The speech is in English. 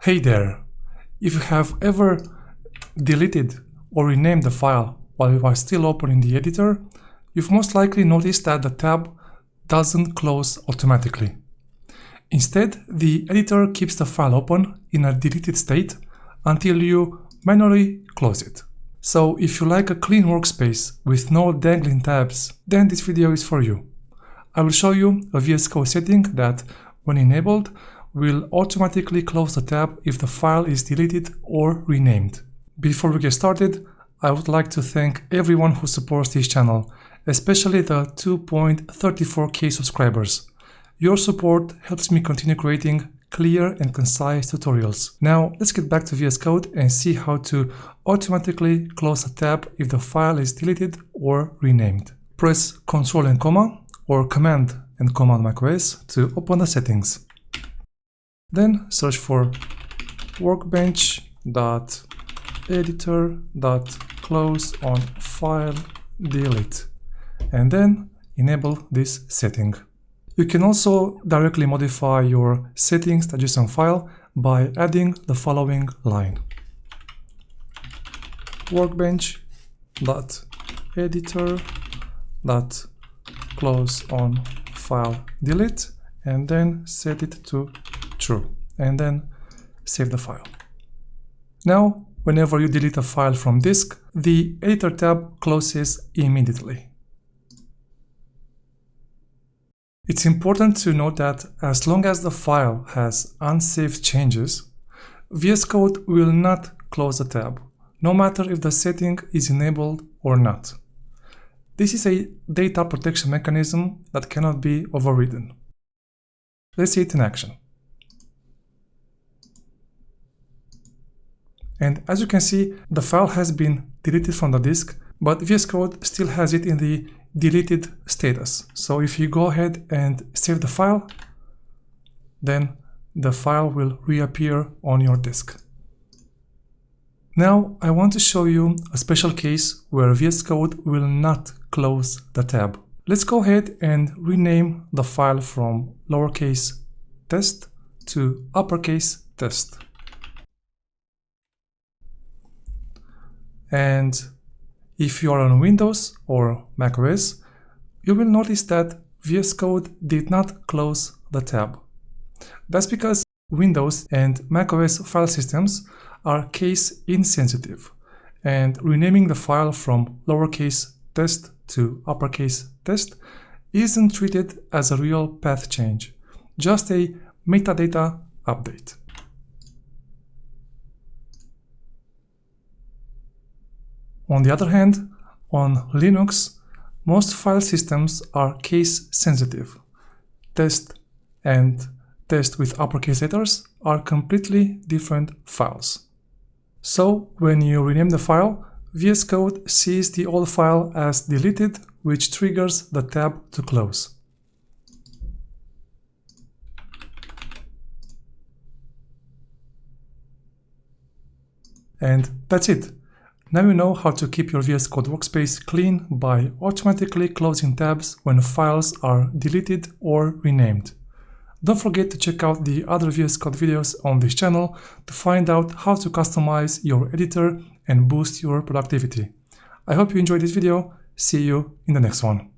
Hey there! If you have ever deleted or renamed the file while you are still open in the editor, you've most likely noticed that the tab doesn't close automatically. Instead, the editor keeps the file open in a deleted state until you manually close it. So if you like a clean workspace with no dangling tabs, then this video is for you. I will show you a vscode setting that, when enabled, will automatically close the tab if the file is deleted or renamed. Before we get started, I would like to thank everyone who supports this channel, especially the 2.34k subscribers. Your support helps me continue creating clear and concise tutorials. Now let's get back to VS Code and see how to automatically close a tab if the file is deleted or renamed. Press Ctrl and comma or Command and Comma on macOS to open the settings. Then search for workbench.editor.close on file delete and then enable this setting. You can also directly modify your settings.json file by adding the following line: workbench.editor.close on file delete and then set it to true and then save the file. Now, whenever you delete a file from disk, the editor tab closes immediately. It's important to note that as long as the file has unsaved changes, VS Code will not close the tab, no matter if the setting is enabled or not. This is a data protection mechanism that cannot be overridden. Let's see it in action. And as you can see, the file has been deleted from the disk, but VS Code still has it in the deleted status. So if you go ahead and save the file, then the file will reappear on your disk. Now I want to show you a special case where VS Code will not close the tab. Let's go ahead and rename the file from lowercase test to uppercase test. And if you are on Windows or macOS, you will notice that VS Code did not close the tab. That's because Windows and macOS file systems are case insensitive, and renaming the file from lowercase test to uppercase test isn't treated as a real path change, just a metadata update. On the other hand, on Linux, most file systems are case sensitive. Test and test with uppercase letters are completely different files. So when you rename the file, VS Code sees the old file as deleted, which triggers the tab to close. And that's it. Now you know how to keep your VS Code workspace clean by automatically closing tabs when files are deleted or renamed. Don't forget to check out the other VS Code videos on this channel to find out how to customize your editor and boost your productivity. I hope you enjoyed this video. See you in the next one.